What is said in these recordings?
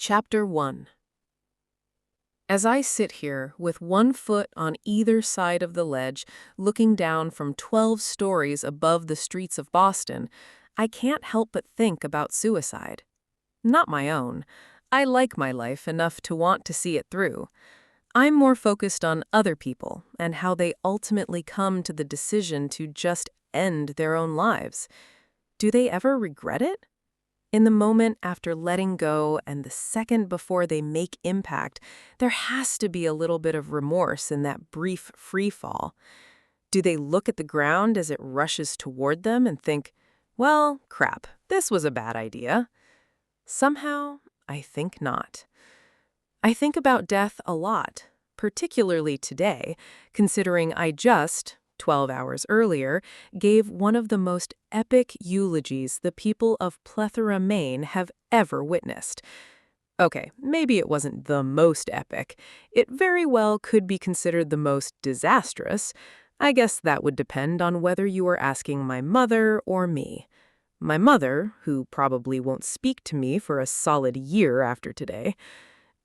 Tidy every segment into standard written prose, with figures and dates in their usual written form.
Chapter 1. As I sit here, with one foot on either side of the ledge, looking down from 12 stories above the streets of Boston, I can't help but think about suicide. Not my own. I like my life enough to want to see it through. I'm more focused on other people and how they ultimately come to the decision to just end their own lives. Do they ever regret it? In the moment after letting go and the second before they make impact, there has to be a little bit of remorse in that brief free fall. Do they look at the ground as it rushes toward them and think, well, crap, this was a bad idea? Somehow, I think not. I think about death a lot, particularly today, considering I just, 12 hours earlier, gave one of the most epic eulogies the people of Plethora, Maine have ever witnessed. Okay, maybe it wasn't the most epic. It very well could be considered the most disastrous. I guess that would depend on whether you were asking my mother or me. My mother, who probably won't speak to me for a solid year after today.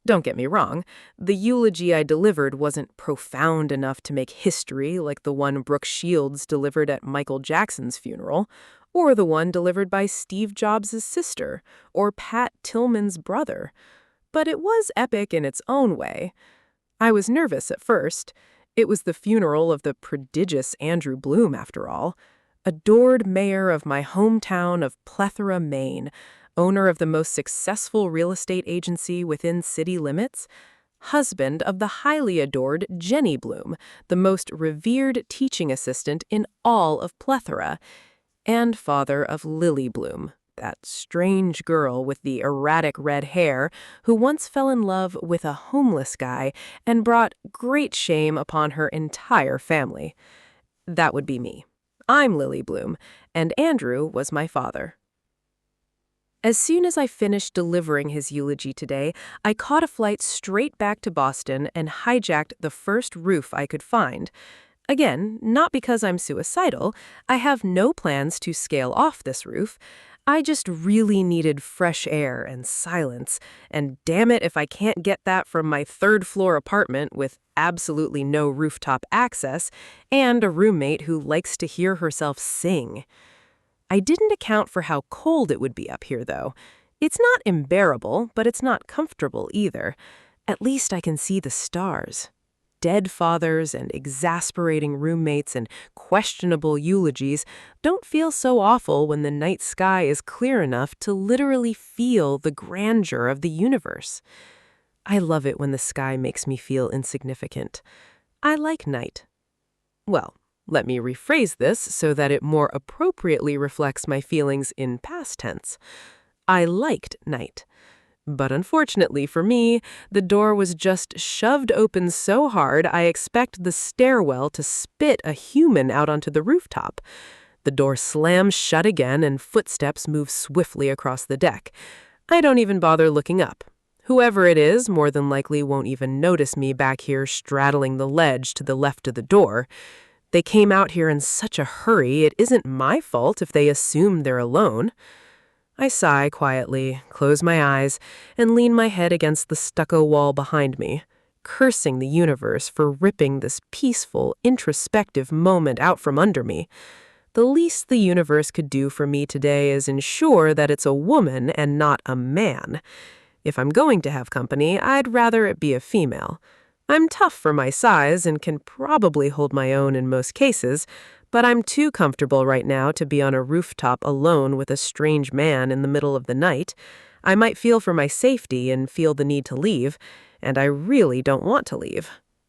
Don't get me wrong, the eulogy I delivered wasn't profound enough to make history like the one Brooke Shields delivered at Michael Jackson's funeral, or the one delivered by Steve Jobs' sister, or Pat Tillman's brother. But it was epic in its own way. I was nervous at first. It was the funeral of the prodigious Andrew Bloom, after all. Adored mayor of my hometown of Plethora, Maine, owner of the most successful real estate agency within city limits, husband of the highly adored Jenny Bloom, the most revered teaching assistant in all of Plethora, and father of Lily Bloom, that strange girl with the erratic red hair who once fell in love with a homeless guy and brought great shame upon her entire family. That would be me. I'm Lily Bloom, and Andrew was my father. As soon as I finished delivering his eulogy today, I caught a flight straight back to Boston and hijacked the first roof I could find. Again, not because I'm suicidal. I have no plans to scale off this roof. I just really needed fresh air and silence, and damn it if I can't get that from my third-floor apartment with absolutely no rooftop access and a roommate who likes to hear herself sing. I didn't account for how cold it would be up here, though. It's not unbearable, but it's not comfortable either. At least I can see the stars. Dead fathers and exasperating roommates and questionable eulogies don't feel so awful when the night sky is clear enough to literally feel the grandeur of the universe. I love it when the sky makes me feel insignificant. I like night. Well, let me rephrase this so that it more appropriately reflects my feelings in past tense. I liked night. But unfortunately for me, the door was just shoved open so hard I expect the stairwell to spit a human out onto the rooftop. The door slams shut again and footsteps move swiftly across the deck. I don't even bother looking up. Whoever it is more than likely won't even notice me back here straddling the ledge to the left of the door. They came out here in such a hurry, it isn't my fault if they assume they're alone. I sigh quietly, close my eyes, and lean my head against the stucco wall behind me, cursing the universe for ripping this peaceful, introspective moment out from under me. The least the universe could do for me today is ensure that it's a woman and not a man. If I'm going to have company, I'd rather it be a female. I'm tough for my size and can probably hold my own in most cases, but I'm too comfortable right now to be on a rooftop alone with a strange man in the middle of the night. I might feel for my safety and feel the need to leave, and I really don't want to leave.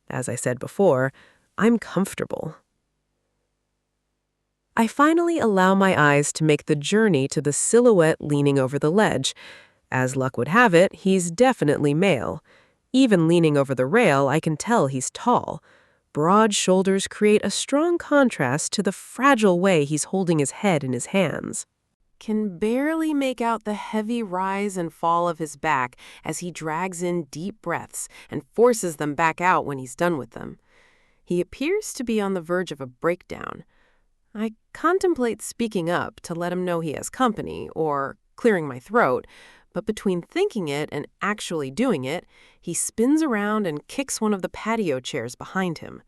As I said before, I'm comfortable. I finally allow my eyes to make the journey to the silhouette leaning over the ledge. As luck would have it, he's definitely male. Even leaning over the rail, I can tell he's tall. Broad shoulders create a strong contrast to the fragile way he's holding his head in his hands. Can barely make out the heavy rise and fall of his back as he drags in deep breaths and forces them back out when he's done with them. He appears to be on the verge of a breakdown. I contemplate speaking up to let him know he has company, or clearing my throat, But between thinking it and actually doing it, he spins around and kicks one of the patio chairs behind him.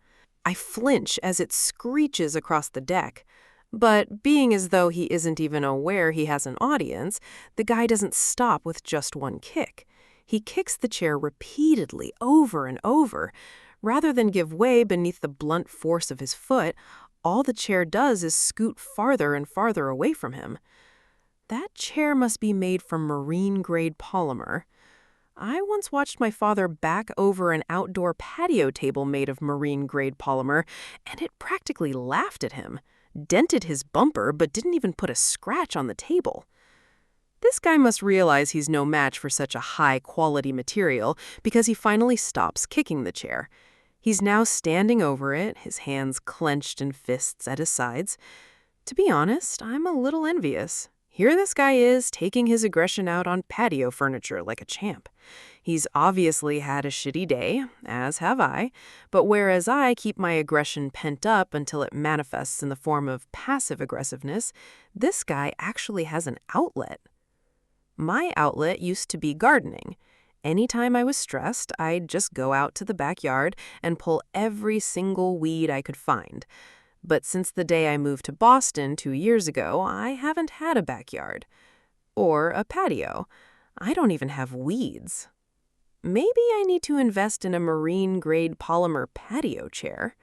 I flinch as it screeches across the deck. But being as though he isn't even aware he has an audience, the guy doesn't stop with just one kick. He kicks the chair repeatedly, over and over. Rather than give way beneath the blunt force of his foot, all the chair does is scoot farther and farther away from him. That chair must be made from marine-grade polymer. I once watched my father back over an outdoor patio table made of marine-grade polymer, and it practically laughed at him, dented his bumper, but didn't even put a scratch on the table. This guy must realize he's no match for such a high-quality material because he finally stops kicking the chair. He's now standing over it, his hands clenched in fists at his sides. To be honest, I'm a little envious. Here this guy is, taking his aggression out on patio furniture like a champ. He's obviously had a shitty day, as have I, but whereas I keep my aggression pent up until it manifests in the form of passive aggressiveness, this guy actually has an outlet. My outlet used to be gardening. Anytime I was stressed, I'd just go out to the backyard and pull every single weed I could find. But since the day I moved to Boston 2 years ago, I haven't had a backyard. Or a patio. I don't even have weeds. Maybe I need to invest in a marine-grade polymer patio chair.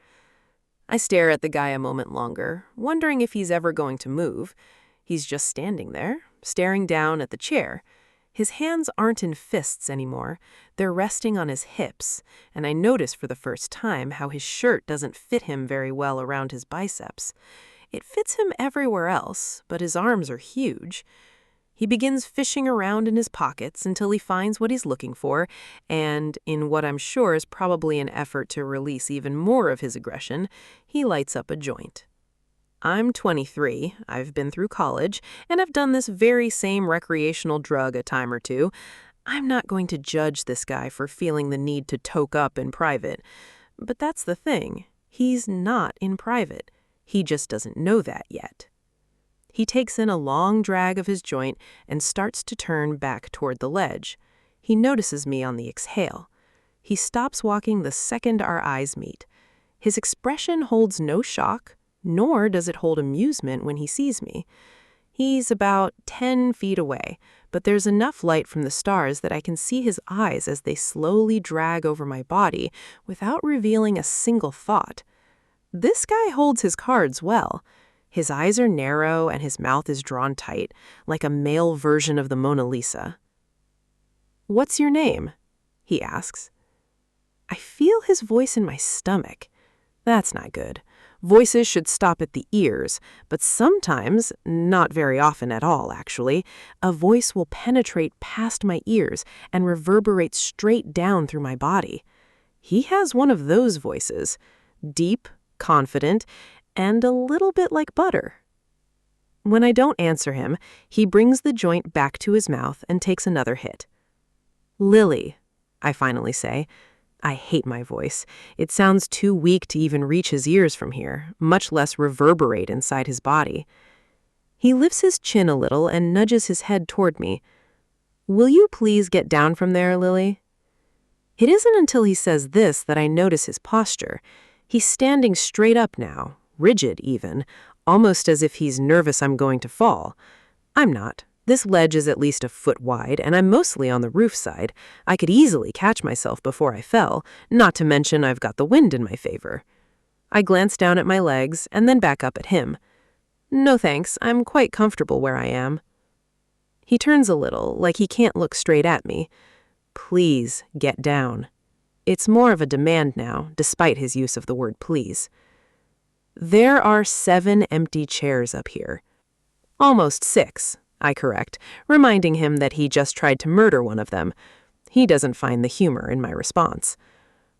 I stare at the guy a moment longer, wondering if he's ever going to move. He's just standing there, staring down at the chair. His hands aren't in fists anymore. They're resting on his hips, and I notice for the first time how his shirt doesn't fit him very well around his biceps. It fits him everywhere else, but his arms are huge. He begins fishing around in his pockets until he finds what he's looking for, and, in what I'm sure is probably an effort to release even more of his aggression, he lights up a joint. I'm 23, I've been through college, and I've done this very same recreational drug a time or two. I'm not going to judge this guy for feeling the need to toke up in private. But that's the thing. He's not in private. He just doesn't know that yet. He takes in a long drag of his joint and starts to turn back toward the ledge. He notices me on the exhale. He stops walking the second our eyes meet. His expression holds no shock, nor does it hold amusement when he sees me. He's about 10 feet away, but there's enough light from the stars that I can see his eyes as they slowly drag over my body without revealing a single thought. This guy holds his cards well. His eyes are narrow and his mouth is drawn tight, like a male version of the Mona Lisa. "What's your name?" he asks. I feel his voice in my stomach. That's not good. Voices should stop at the ears, but sometimes, not very often at all actually, a voice will penetrate past my ears and reverberate straight down through my body. He has one of those voices, deep, confident, and a little bit like butter. When I don't answer him, he brings the joint back to his mouth and takes another hit. "Lily," I finally say. I hate my voice. It sounds too weak to even reach his ears from here, much less reverberate inside his body. He lifts his chin a little and nudges his head toward me. "Will you please get down from there, Lily?" It isn't until he says this that I notice his posture. He's standing straight up now, rigid even, almost as if he's nervous I'm going to fall. I'm not. This ledge is at least a foot wide, and I'm mostly on the roof side. I could easily catch myself before I fell, not to mention I've got the wind in my favor. I glance down at my legs and then back up at him. "No thanks, I'm quite comfortable where I am." He turns a little, like he can't look straight at me. "Please get down." It's more of a demand now, despite his use of the word please. There are 7 empty chairs up here. Almost 6. I correct, reminding him that he just tried to murder one of them. He doesn't find the humor in my response.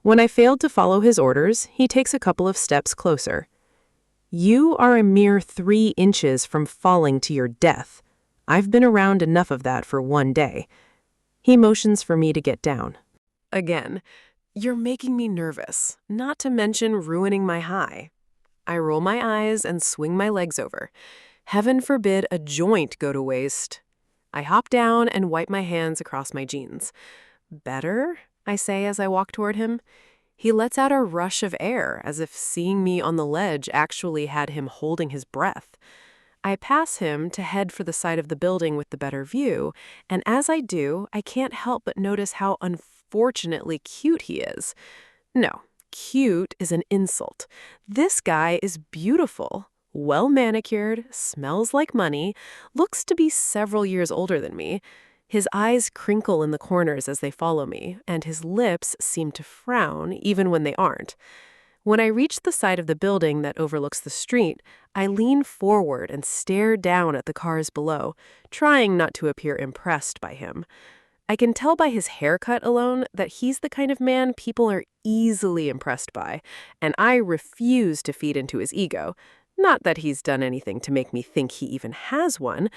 When I failed to follow his orders, he takes a couple of steps closer. "You are a mere 3 inches from falling to your death. I've been around enough of that for one day." He motions for me to get down. Again, "You're making me nervous, not to mention ruining my high." I roll my eyes and swing my legs over. Heaven forbid a joint go to waste. I hop down and wipe my hands across my jeans. Better? I say as I walk toward him. He lets out a rush of air, as if seeing me on the ledge actually had him holding his breath. I pass him to head for the side of the building with the better view, and as I do, I can't help but notice how unfortunately cute he is. No, cute is an insult. This guy is beautiful, well manicured, smells like money, looks to be several years older than me. His eyes crinkle in the corners as they follow me, and his lips seem to frown even when they aren't. When I reach the side of the building that overlooks the street, I lean forward and stare down at the cars below, trying not to appear impressed by him. I can tell by his haircut alone that he's the kind of man people are easily impressed by, and I refuse to feed into his ego. Not that he's done anything to make me think he even has one,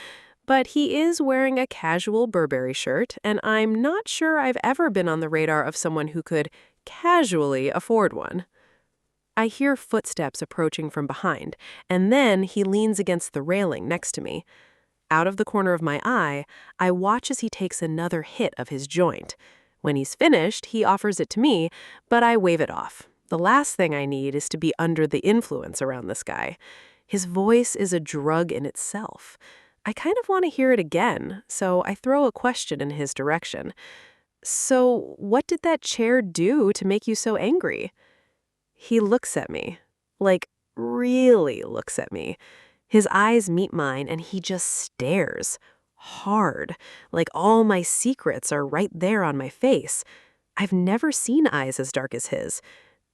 but he is wearing a casual Burberry shirt, and I'm not sure I've ever been on the radar of someone who could casually afford one. I hear footsteps approaching from behind, and then he leans against the railing next to me. Out of the corner of my eye, I watch as he takes another hit of his joint. When he's finished, he offers it to me, but I wave it off. The last thing I need is to be under the influence around this guy. His voice is a drug in itself. I kind of want to hear it again, so I throw a question in his direction. So, what did that chair do to make you so angry? He looks at me, like really looks at me. His eyes meet mine and he just stares, hard, like all my secrets are right there on my face. I've never seen eyes as dark as his.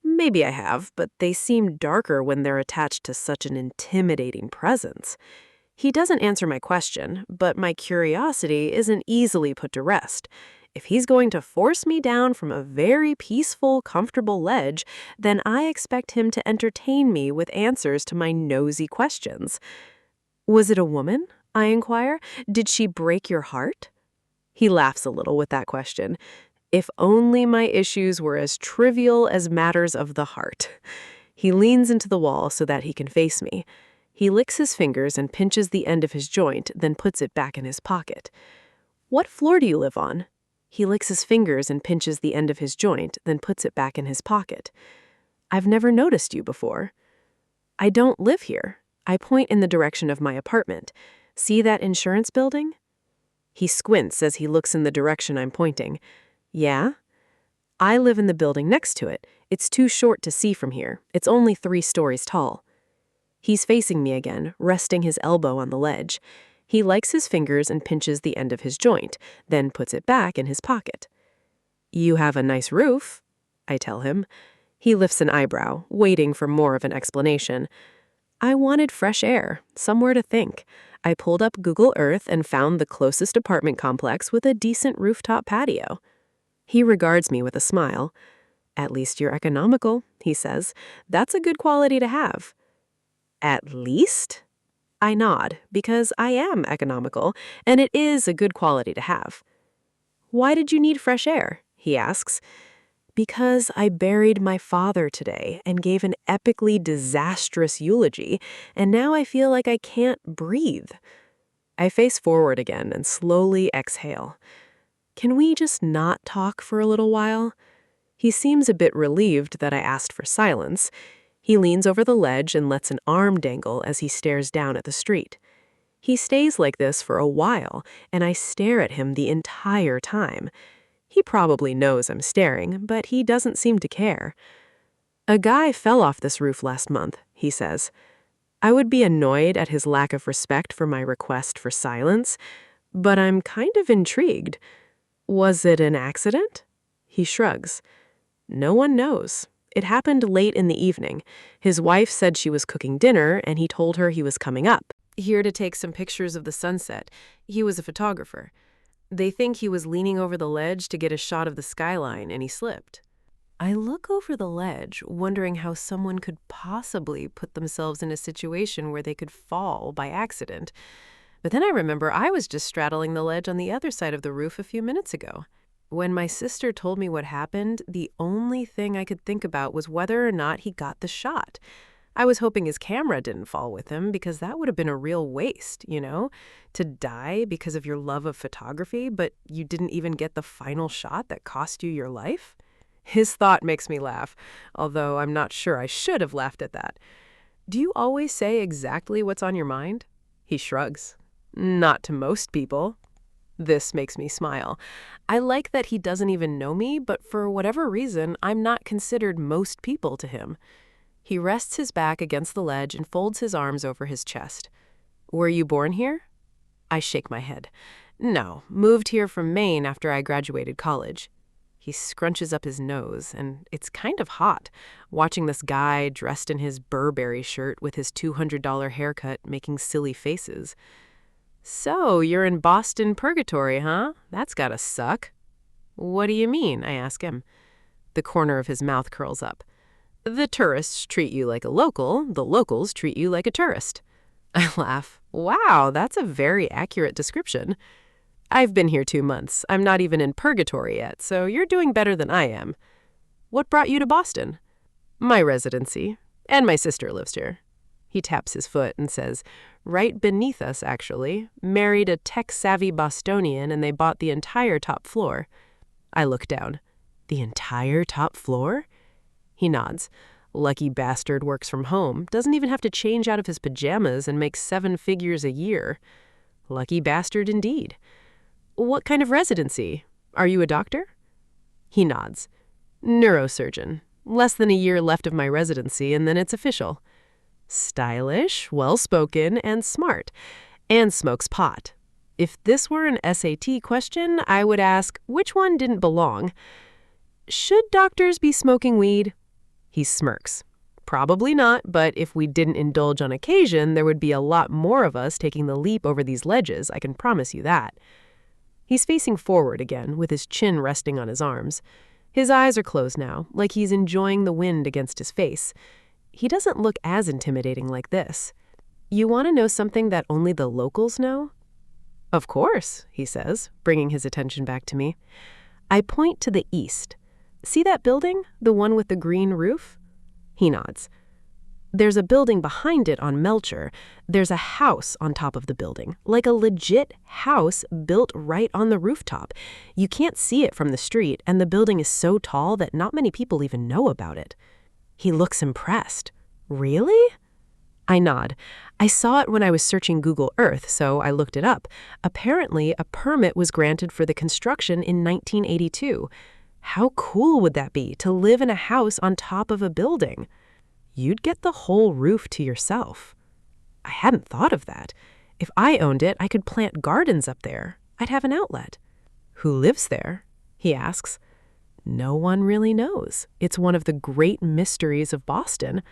Maybe I have, but they seem darker when they're attached to such an intimidating presence. He doesn't answer my question, but my curiosity isn't easily put to rest. If he's going to force me down from a very peaceful, comfortable ledge, then I expect him to entertain me with answers to my nosy questions. Was it a woman? I inquire. Did she break your heart? He laughs a little with that question. If only my issues were as trivial as matters of the heart. He leans into the wall so that he can face me. He licks his fingers and pinches the end of his joint, then puts it back in his pocket. What floor do you live on? He licks his fingers and pinches the end of his joint, then puts it back in his pocket. I've never noticed you before. I don't live here. I point in the direction of my apartment. See that insurance building? He squints as he looks in the direction I'm pointing. Yeah? I live in the building next to it. It's too short to see from here. It's only 3 stories tall. He's facing me again, resting his elbow on the ledge. He licks his fingers and pinches the end of his joint, then puts it back in his pocket. You have a nice roof, I tell him. He lifts an eyebrow, waiting for more of an explanation. I wanted fresh air, somewhere to think. I pulled up Google Earth and found the closest apartment complex with a decent rooftop patio. He regards me with a smile. At least you're economical, he says. That's a good quality to have. At least? I nod, because I am economical, and it is a good quality to have. Why did you need fresh air? He asks. Because I buried my father today and gave an epically disastrous eulogy, and now I feel like I can't breathe. I face forward again and slowly exhale. Can we just not talk for a little while? He seems a bit relieved that I asked for silence. He leans over the ledge and lets an arm dangle as he stares down at the street. He stays like this for a while, and I stare at him the entire time. He probably knows I'm staring, but he doesn't seem to care. A guy fell off this roof last month, he says. I would be annoyed at his lack of respect for my request for silence, but I'm kind of intrigued. Was it an accident? He shrugs. No one knows. It happened late in the evening. His wife said she was cooking dinner, and he told her he was coming up, here to take some pictures of the sunset. He was a photographer. They think he was leaning over the ledge to get a shot of the skyline, and he slipped. I look over the ledge, wondering how someone could possibly put themselves in a situation where they could fall by accident. But then I remember I was just straddling the ledge on the other side of the roof a few minutes ago. When my sister told me what happened, the only thing I could think about was whether or not he got the shot. I was hoping his camera didn't fall with him because that would have been a real waste, to die because of your love of photography, but you didn't even get the final shot that cost you your life. His thought makes me laugh, although I'm not sure I should have laughed at that. Do you always say exactly what's on your mind? He shrugs. Not to most people. This makes me smile. I like that he doesn't even know me, but for whatever reason, I'm not considered most people to him. He rests his back against the ledge and folds his arms over his chest. Were you born here? I shake my head. No, moved here from Maine after I graduated college. He scrunches up his nose, and it's kind of hot, watching this guy dressed in his Burberry shirt with his $200 haircut making silly faces. So, you're in Boston purgatory, huh? That's gotta suck. What do you mean? I ask him. The corner of his mouth curls up. The tourists treat you like a local, the locals treat you like a tourist. I laugh. Wow, that's a very accurate description. I've been here 2 months. I'm not even in purgatory yet, so you're doing better than I am. What brought you to Boston? My residency, and my sister lives here. He taps his foot and says, right beneath us, actually, married a tech-savvy Bostonian and they bought the entire top floor. I look down. The entire top floor? He nods. Lucky bastard works from home, doesn't even have to change out of his pajamas and makes 7 figures a year. Lucky bastard indeed. What kind of residency? Are you a doctor? He nods. Neurosurgeon. Less than a year left of my residency and then it's official. Stylish, well-spoken, and smart. And smokes pot. If this were an SAT question, I would ask, which one didn't belong? Should doctors be smoking weed? He smirks. Probably not, but if we didn't indulge on occasion, there would be a lot more of us taking the leap over these ledges, I can promise you that. He's facing forward again, with his chin resting on his arms. His eyes are closed now, like he's enjoying the wind against his face. He doesn't look as intimidating like this. You want to know something that only the locals know? Of course, he says, bringing his attention back to me. I point to the east. See that building? The one with the green roof? He nods. There's a building behind it on Melcher. There's a house on top of the building, like a legit house built right on the rooftop. You can't see it from the street, and the building is so tall that not many people even know about it. He looks impressed. Really? I nod. I saw it when I was searching Google Earth, so I looked it up. Apparently, a permit was granted for the construction in 1982. How cool would that be, to live in a house on top of a building? You'd get the whole roof to yourself. I hadn't thought of that. If I owned it, I could plant gardens up there. I'd have an outlet. Who lives there? He asks. No one really knows. It's one of the great mysteries of Boston.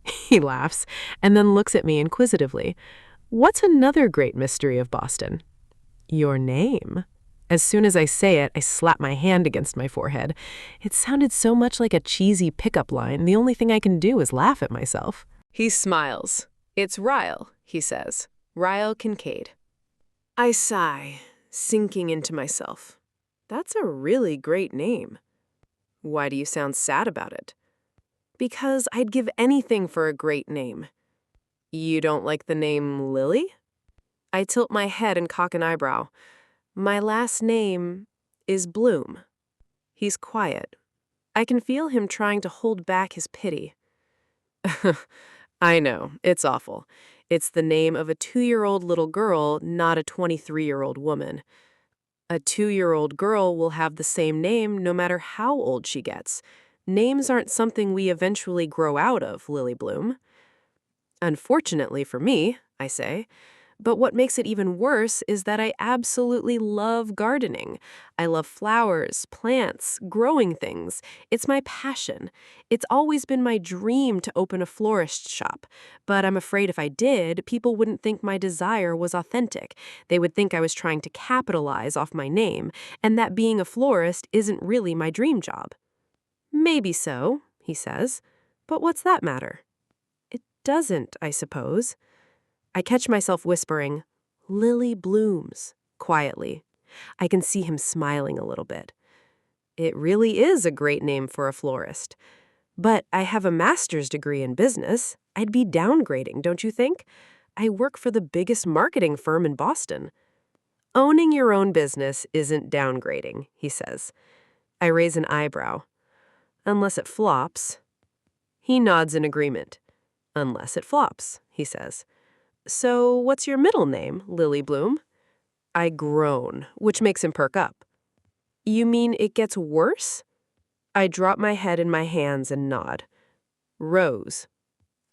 He laughs and then looks at me inquisitively. What's another great mystery of Boston? Your name. As soon as I say it, I slap my hand against my forehead. It sounded so much like a cheesy pickup line, the only thing I can do is laugh at myself. He smiles. It's Ryle, he says. Ryle Kincaid. I sigh, sinking into myself. That's a really great name. Why do you sound sad about it? Because I'd give anything for a great name. You don't like the name Lily? I tilt my head and cock an eyebrow. My last name is Bloom. He's quiet. I can feel him trying to hold back his pity. I know, it's awful. It's the name of a 2-year-old little girl, not a 23-year-old woman. A 2-year-old girl will have the same name no matter how old she gets. Names aren't something we eventually grow out of, Lily Bloom. Unfortunately for me, I say. But what makes it even worse is that I absolutely love gardening. I love flowers, plants, growing things. It's my passion. It's always been my dream to open a florist shop. But I'm afraid if I did, people wouldn't think my desire was authentic. They would think I was trying to capitalize off my name, and that being a florist isn't really my dream job. Maybe so, he says. But what's that matter? It doesn't, I suppose. I catch myself whispering, Lily blooms, quietly. I can see him smiling a little bit. It really is a great name for a florist. But I have a master's degree in business. I'd be downgrading, don't you think? I work for the biggest marketing firm in Boston. Owning your own business isn't downgrading, he says. I raise an eyebrow. Unless it flops. He nods in agreement. Unless it flops, he says. So what's your middle name, Lily Bloom? I groan, which makes him perk up. You mean it gets worse? I drop my head in my hands and nod. Rose.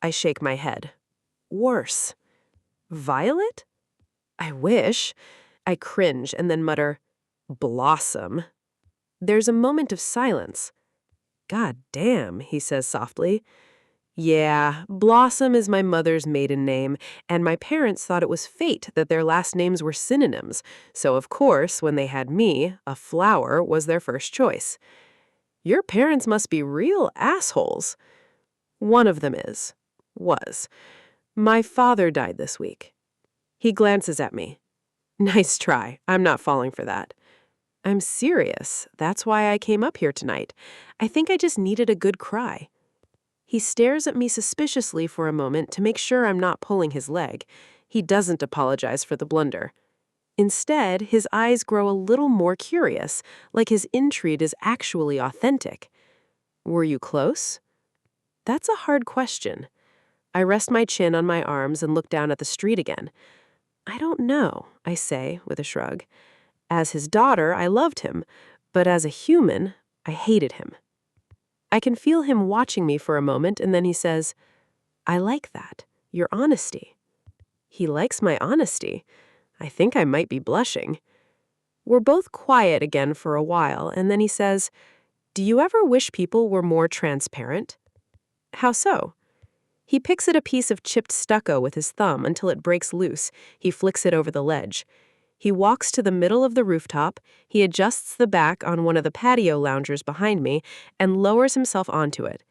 I shake my head. Worse. Violet? I wish. I cringe and then mutter, Blossom. There's a moment of silence. God damn, he says softly. Yeah, Blossom is my mother's maiden name, and my parents thought it was fate that their last names were synonyms, so of course, when they had me, a flower was their first choice. Your parents must be real assholes. One of them was. My father died this week. He glances at me. Nice try. I'm not falling for that. I'm serious. That's why I came up here tonight. I think I just needed a good cry. He stares at me suspiciously for a moment to make sure I'm not pulling his leg. He doesn't apologize for the blunder. Instead, his eyes grow a little more curious, like his intrigue is actually authentic. Were you close? That's a hard question. I rest my chin on my arms and look down at the street again. I don't know, I say with a shrug. As his daughter, I loved him, but as a human, I hated him. I can feel him watching me for a moment, and then he says, I like that, your honesty. He likes my honesty. I think I might be blushing. We're both quiet again for a while, and then he says, Do you ever wish people were more transparent? How so? He picks at a piece of chipped stucco with his thumb until it breaks loose. He flicks it over the ledge. He walks to the middle of the rooftop, he adjusts the back on one of the patio loungers behind me, and lowers himself onto it.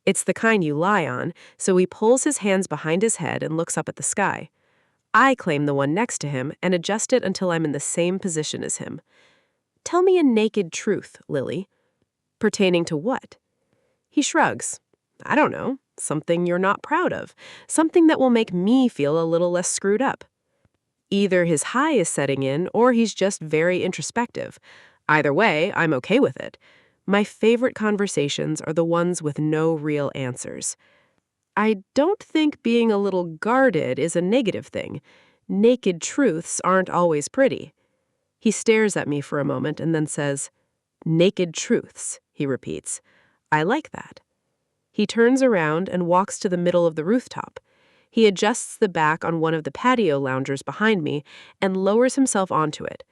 It's the kind you lie on, so he pulls his hands behind his head and looks up at the sky. I claim the one next to him and adjust it until I'm in the same position as him. Tell me a naked truth, Lily. Pertaining to what? He shrugs. I don't know. Something you're not proud of. Something that will make me feel a little less screwed up. Either his high is setting in or he's just very introspective. Either way, I'm okay with it. My favorite conversations are the ones with no real answers. I don't think being a little guarded is a negative thing. Naked truths aren't always pretty. He stares at me for a moment and then says, Naked truths, he repeats. I like that. He turns around and walks to the middle of the rooftop. He adjusts the back on one of the patio loungers behind me and lowers himself onto it.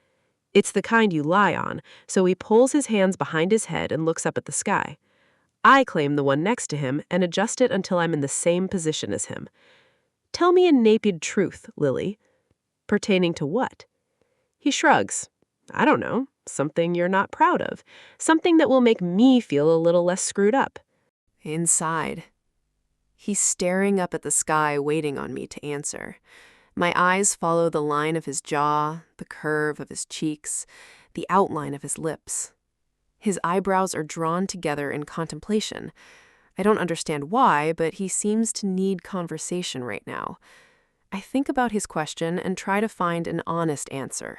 It's the kind you lie on, so he pulls his hands behind his head and looks up at the sky. I claim the one next to him and adjust it until I'm in the same position as him. Tell me a naked truth, Lily. Pertaining to what? He shrugs. I don't know. Something you're not proud of. Something that will make me feel a little less screwed up. Inside. He's staring up at the sky, waiting on me to answer. My eyes follow the line of his jaw, the curve of his cheeks, the outline of his lips. His eyebrows are drawn together in contemplation. I don't understand why, but he seems to need conversation right now. I think about his question and try to find an honest answer.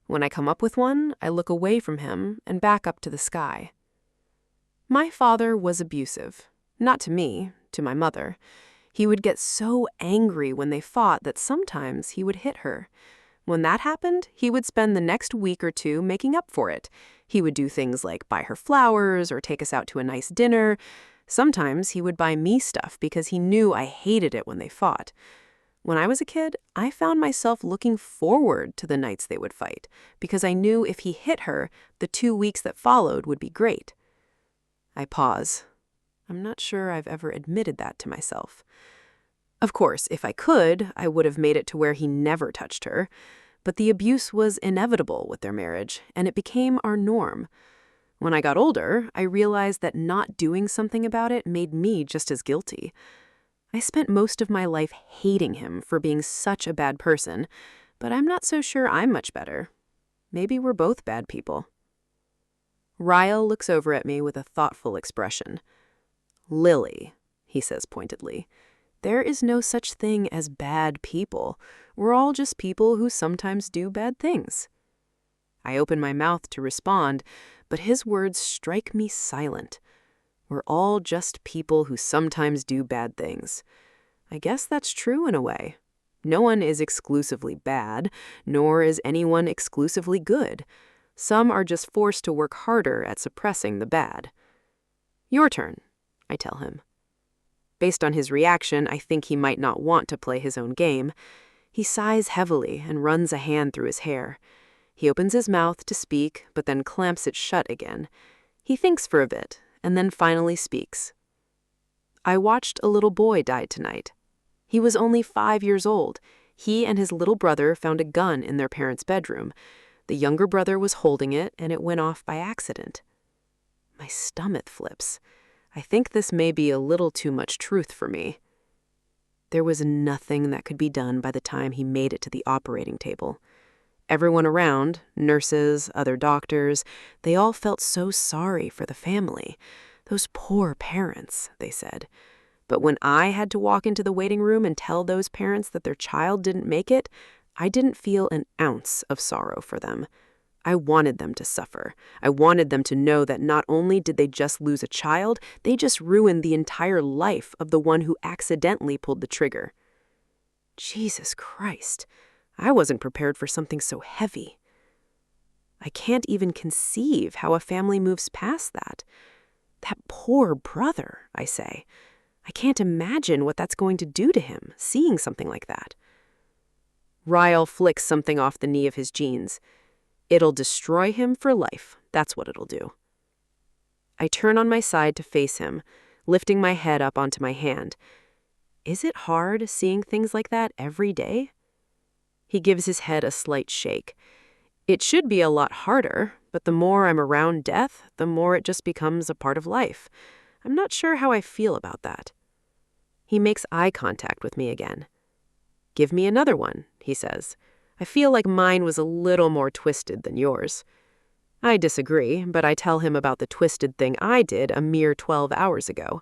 When I come up with one, I look away from him and back up to the sky. My father was abusive. Not to me, to my mother. He would get so angry when they fought that sometimes he would hit her. When that happened, he would spend the next week or two making up for it. He would do things like buy her flowers or take us out to a nice dinner. Sometimes he would buy me stuff because he knew I hated it when they fought. When I was a kid, I found myself looking forward to the nights they would fight because I knew if he hit her, the 2 weeks that followed would be great. I pause. I'm not sure I've ever admitted that to myself. Of course, if I could, I would have made it to where he never touched her. But the abuse was inevitable with their marriage, and it became our norm. When I got older, I realized that not doing something about it made me just as guilty. I spent most of my life hating him for being such a bad person, but I'm not so sure I'm much better. Maybe we're both bad people. Ryle looks over at me with a thoughtful expression. Lily, he says pointedly, There is no such thing as bad people. We're all just people who sometimes do bad things. I open my mouth to respond, but his words strike me silent. We're all just people who sometimes do bad things. I guess that's true in a way. No one is exclusively bad, nor is anyone exclusively good. Some are just forced to work harder at suppressing the bad. Your turn, I tell him. Based on his reaction, I think he might not want to play his own game. He sighs heavily and runs a hand through his hair. He opens his mouth to speak, but then clamps it shut again. He thinks for a bit, and then finally speaks. I watched a little boy die tonight. He was only 5 years old. He and his little brother found a gun in their parents' bedroom. The younger brother was holding it, and it went off by accident. My stomach flips. I think this may be a little too much truth for me. There was nothing that could be done by the time he made it to the operating table. Everyone around, nurses, other doctors, they all felt so sorry for the family. Those poor parents, they said. But when I had to walk into the waiting room and tell those parents that their child didn't make it, I didn't feel an ounce of sorrow for them. I wanted them to suffer. I wanted them to know that not only did they just lose a child, they just ruined the entire life of the one who accidentally pulled the trigger. Jesus Christ, I wasn't prepared for something so heavy. I can't even conceive how a family moves past that. That poor brother, I say. I can't imagine what that's going to do to him, seeing something like that. Ryle flicks something off the knee of his jeans. It'll destroy him for life. That's what it'll do. I turn on my side to face him, lifting my head up onto my hand. Is it hard seeing things like that every day? He gives his head a slight shake. It should be a lot harder, but the more I'm around death, the more it just becomes a part of life. I'm not sure how I feel about that. He makes eye contact with me again. Give me another one, he says. I feel like mine was a little more twisted than yours. I disagree, but I tell him about the twisted thing I did a mere 12 hours ago.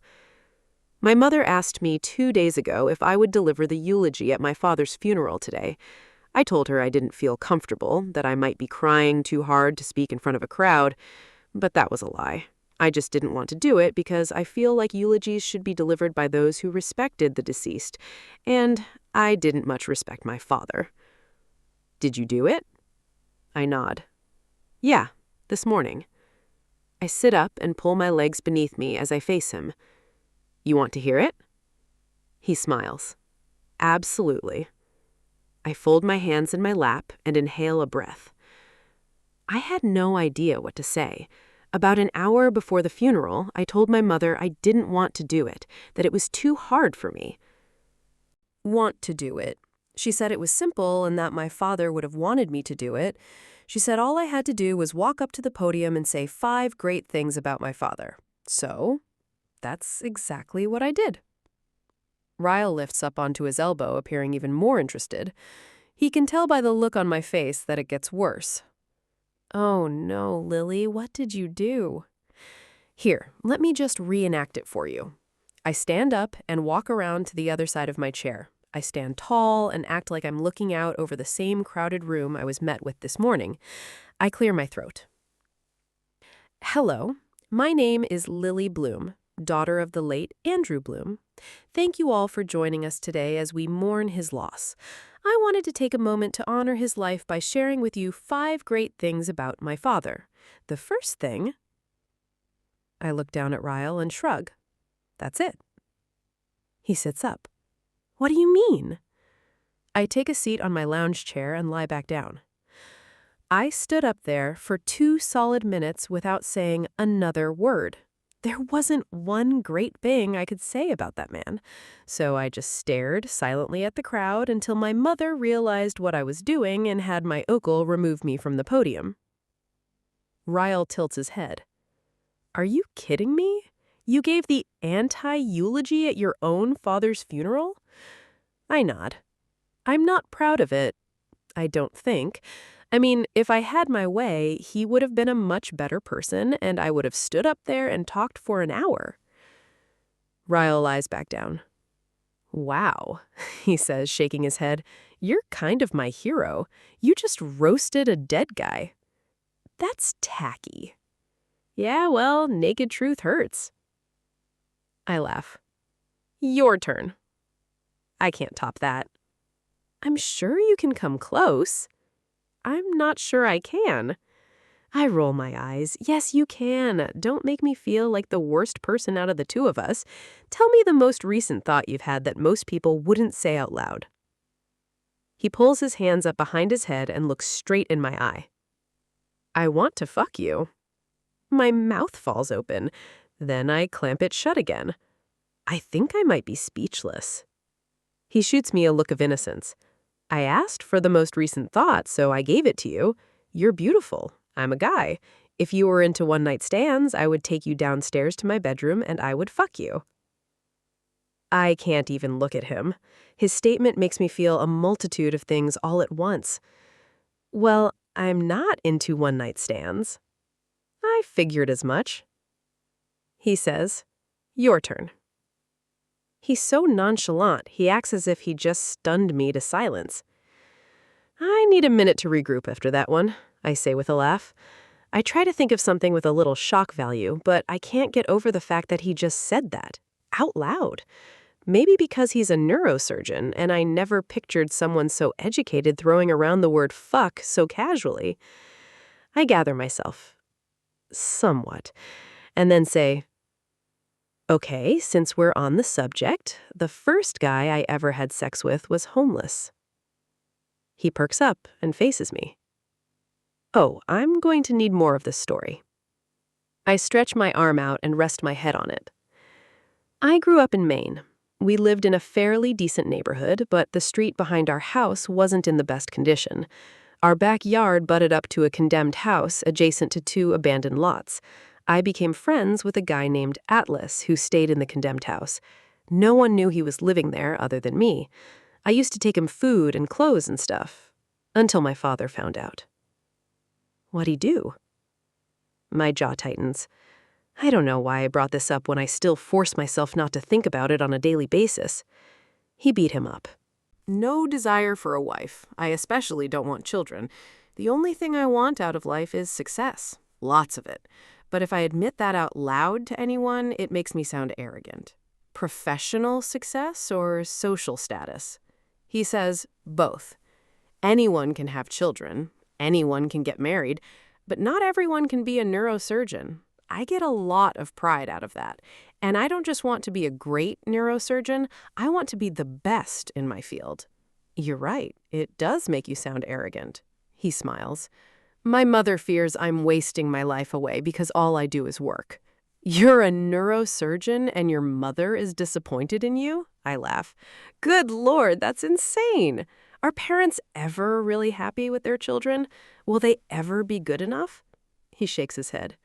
My mother asked me 2 days ago if I would deliver the eulogy at my father's funeral today. I told her I didn't feel comfortable, that I might be crying too hard to speak in front of a crowd, but that was a lie. I just didn't want to do it because I feel like eulogies should be delivered by those who respected the deceased, and I didn't much respect my father. Did you do it? I nod. Yeah, this morning. I sit up and pull my legs beneath me as I face him. You want to hear it? He smiles. Absolutely. I fold my hands in my lap and inhale a breath. I had no idea what to say. About an hour before the funeral, I told my mother I didn't want to do it, that it was too hard for me. Want to do it. She said it was simple and that my father would have wanted me to do it. She said all I had to do was walk up to the podium and say 5 great things about my father. So, that's exactly what I did. Ryle lifts up onto his elbow, appearing even more interested. He can tell by the look on my face that it gets worse. Oh no, Lily, what did you do? Here, let me just reenact it for you. I stand up and walk around to the other side of my chair. I stand tall and act like I'm looking out over the same crowded room I was met with this morning. I clear my throat. Hello, my name is Lily Bloom, daughter of the late Andrew Bloom. Thank you all for joining us today as we mourn his loss. I wanted to take a moment to honor his life by sharing with you 5 great things about my father. The first thing... I look down at Ryle and shrug. That's it. He sits up. What do you mean? I take a seat on my lounge chair and lie back down. I stood up there for 2 solid minutes without saying another word. There wasn't one great thing I could say about that man. So I just stared silently at the crowd until my mother realized what I was doing and had my uncle remove me from the podium. Ryle tilts his head. Are you kidding me? You gave the anti-eulogy at your own father's funeral? I nod. I'm not proud of it, I don't think. I mean, if I had my way, he would have been a much better person, and I would have stood up there and talked for an hour. Ryle lies back down. Wow, he says, shaking his head. You're kind of my hero. You just roasted a dead guy. That's tacky. Yeah, well, naked truth hurts. I laugh. Your turn. I can't top that. I'm sure you can come close. I'm not sure I can. I roll my eyes. Yes, you can. Don't make me feel like the worst person out of the two of us. Tell me the most recent thought you've had that most people wouldn't say out loud. He pulls his hands up behind his head and looks straight in my eye. I want to fuck you. My mouth falls open. Then I clamp it shut again. I think I might be speechless. He shoots me a look of innocence. I asked for the most recent thought, so I gave it to you. You're beautiful. I'm a guy. If you were into one-night stands, I would take you downstairs to my bedroom and I would fuck you. I can't even look at him. His statement makes me feel a multitude of things all at once. Well, I'm not into one-night stands. I figured as much. He says, your turn. He's so nonchalant, he acts as if he just stunned me to silence. I need a minute to regroup after that one, I say with a laugh. I try to think of something with a little shock value, but I can't get over the fact that he just said that, out loud. Maybe because he's a neurosurgeon, and I never pictured someone so educated throwing around the word fuck so casually. I gather myself. Somewhat. And then say, okay, since we're on the subject, the first guy I ever had sex with was homeless. He perks up and faces me. Oh, I'm going to need more of this story. I stretch my arm out and rest my head on it. I grew up in Maine. We lived in a fairly decent neighborhood, but the street behind our house wasn't in the best condition. Our backyard butted up to a condemned house adjacent to 2 abandoned lots. I became friends with a guy named Atlas who stayed in the condemned house. No one knew he was living there other than me. I used to take him food and clothes and stuff, until my father found out. What'd he do? My jaw tightens. I don't know why I brought this up when I still force myself not to think about it on a daily basis. He beat him up. No desire for a wife. I especially don't want children. The only thing I want out of life is success. Lots of it. But if I admit that out loud to anyone, it makes me sound arrogant. Professional success or social status? He says both. Anyone can have children. Anyone can get married. But not everyone can be a neurosurgeon. I get a lot of pride out of that. And I don't just want to be a great neurosurgeon, I want to be the best in my field. You're right, it does make you sound arrogant. He smiles. My mother fears I'm wasting my life away because all I do is work. You're a neurosurgeon and your mother is disappointed in you? I laugh. Good Lord, that's insane. Are parents ever really happy with their children? Will they ever be good enough? He shakes his head.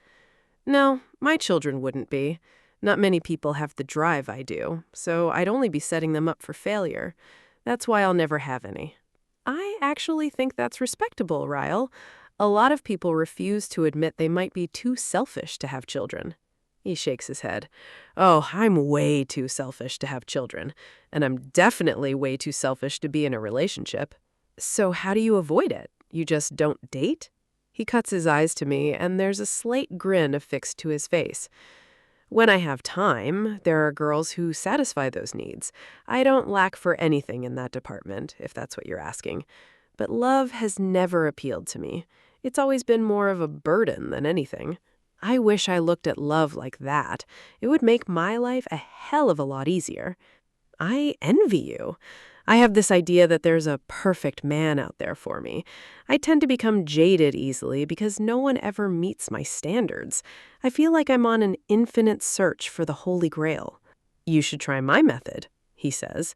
No, my children wouldn't be. Not many people have the drive I do, so I'd only be setting them up for failure. That's why I'll never have any. I actually think that's respectable, Ryle. A lot of people refuse to admit they might be too selfish to have children. He shakes his head. Oh, I'm way too selfish to have children, and I'm definitely way too selfish to be in a relationship. So how do you avoid it? You just don't date? He cuts his eyes to me, and there's a slight grin affixed to his face. When I have time, there are girls who satisfy those needs. I don't lack for anything in that department, if that's what you're asking. But love has never appealed to me. It's always been more of a burden than anything. I wish I looked at love like that. It would make my life a hell of a lot easier. I envy you. I have this idea that there's a perfect man out there for me. I tend to become jaded easily because no one ever meets my standards. I feel like I'm on an infinite search for the Holy Grail. You should try my method, he says,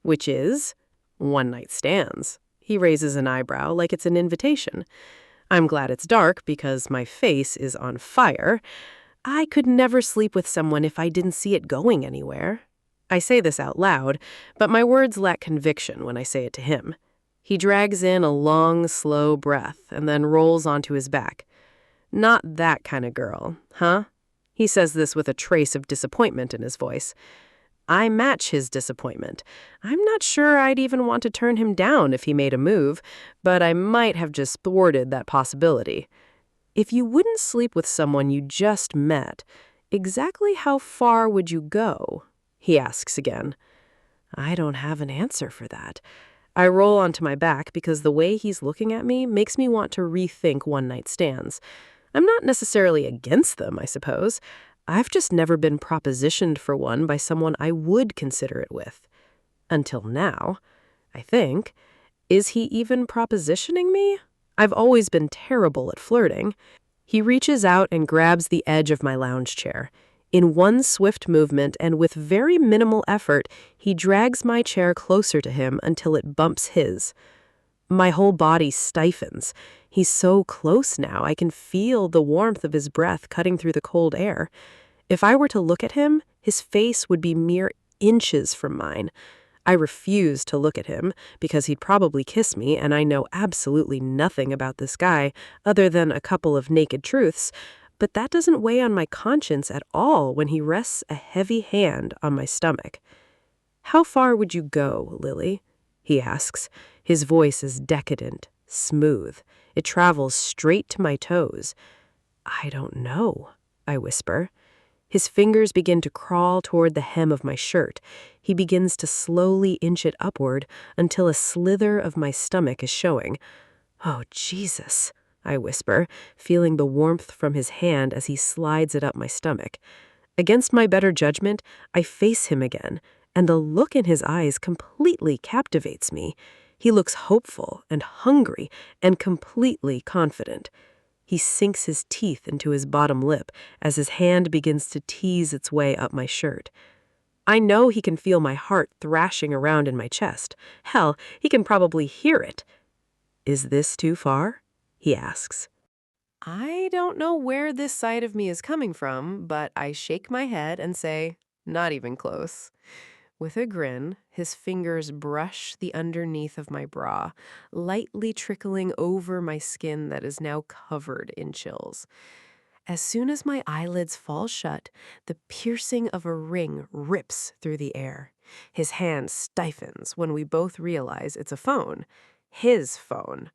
which is one-night stands. He raises an eyebrow like it's an invitation. I'm glad it's dark because my face is on fire. I could never sleep with someone if I didn't see it going anywhere. I say this out loud, but my words lack conviction when I say it to him. He drags in a long, slow breath and then rolls onto his back. Not that kind of girl, huh? He says this with a trace of disappointment in his voice. I match his disappointment. I'm not sure I'd even want to turn him down if he made a move, but I might have just thwarted that possibility. If you wouldn't sleep with someone you just met, exactly how far would you go? He asks again. I don't have an answer for that. I roll onto my back because the way he's looking at me makes me want to rethink one-night stands. I'm not necessarily against them, I suppose. I've just never been propositioned for one by someone I would consider it with. Until now, I think. Is he even propositioning me? I've always been terrible at flirting. He reaches out and grabs the edge of my lounge chair. In one swift movement and with very minimal effort, he drags my chair closer to him until it bumps his. My whole body stiffens. He's so close now, I can feel the warmth of his breath cutting through the cold air. If I were to look at him, his face would be mere inches from mine. I refuse to look at him because he'd probably kiss me, and I know absolutely nothing about this guy other than a couple of naked truths, but that doesn't weigh on my conscience at all when he rests a heavy hand on my stomach. How far would you go, Lily? He asks. His voice is decadent, smooth. It travels straight to my toes. I don't know, I whisper. His fingers begin to crawl toward the hem of my shirt. He begins to slowly inch it upward until a slither of my stomach is showing. Oh, Jesus, I whisper, feeling the warmth from his hand as he slides it up my stomach. Against my better judgment, I face him again, and the look in his eyes completely captivates me. He looks hopeful and hungry and completely confident. He sinks his teeth into his bottom lip as his hand begins to tease its way up my shirt. I know he can feel my heart thrashing around in my chest. Hell, he can probably hear it. Is this too far? He asks. I don't know where this side of me is coming from, but I shake my head and say, not even close. With a grin, his fingers brush the underneath of my bra, lightly trickling over my skin that is now covered in chills. As soon as my eyelids fall shut, the piercing of a ring rips through the air. His hand stiffens when we both realize it's a phone. His phone.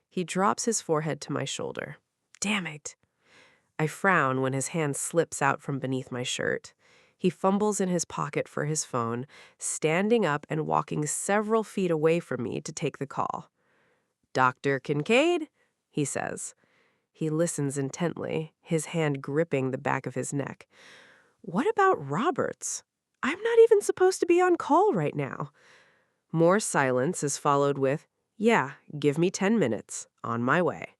He drops his forehead to my shoulder. Damn it. I frown when his hand slips out from beneath my shirt. He fumbles in his pocket for his phone, standing up and walking several feet away from me to take the call. "Dr. Kincaid?" he says. He listens intently, his hand gripping the back of his neck. What about Roberts? I'm not even supposed to be on call right now. More silence is followed with, "Yeah, give me 10 minutes. On my way."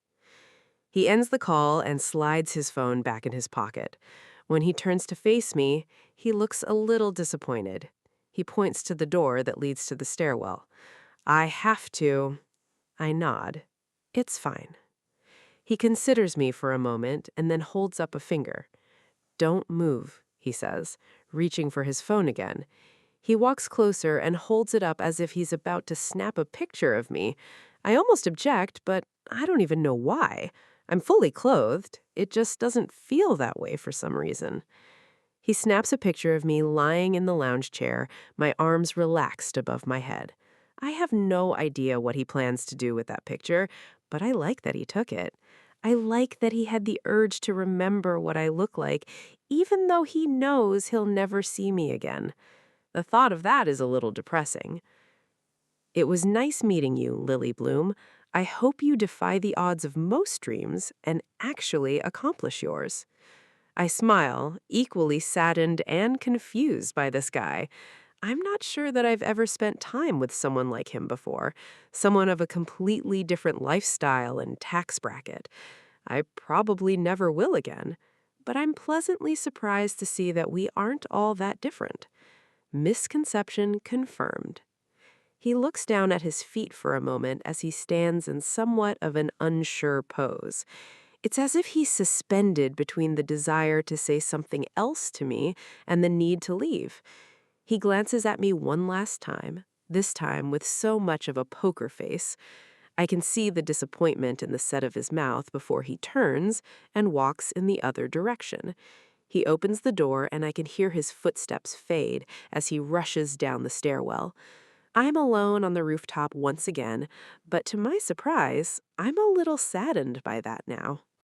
He ends the call and slides his phone back in his pocket. When he turns to face me, he looks a little disappointed. He points to the door that leads to the stairwell. I have to. I nod. It's fine. He considers me for a moment and then holds up a finger. "Don't move," he says, reaching for his phone again. He walks closer and holds it up as if he's about to snap a picture of me. I almost object, but I don't even know why. I'm fully clothed. It just doesn't feel that way for some reason. He snaps a picture of me lying in the lounge chair, my arms relaxed above my head. I have no idea what he plans to do with that picture, but I like that he took it. I like that he had the urge to remember what I look like, even though he knows he'll never see me again. The thought of that is a little depressing. It was nice meeting you, Lily Bloom. I hope you defy the odds of most dreams and actually accomplish yours. I smile, equally saddened and confused by this guy. I'm not sure that I've ever spent time with someone like him before, someone of a completely different lifestyle and tax bracket. I probably never will again, but I'm pleasantly surprised to see that we aren't all that different. Misconception confirmed. He looks down at his feet for a moment as he stands in somewhat of an unsure pose. It's as if he's suspended between the desire to say something else to me and the need to leave. He glances at me one last time, this time with so much of a poker face. I can see the disappointment in the set of his mouth before he turns and walks in the other direction. He opens the door, and I can hear his footsteps fade as he rushes down the stairwell. I'm alone on the rooftop once again, but to my surprise, I'm a little saddened by that now.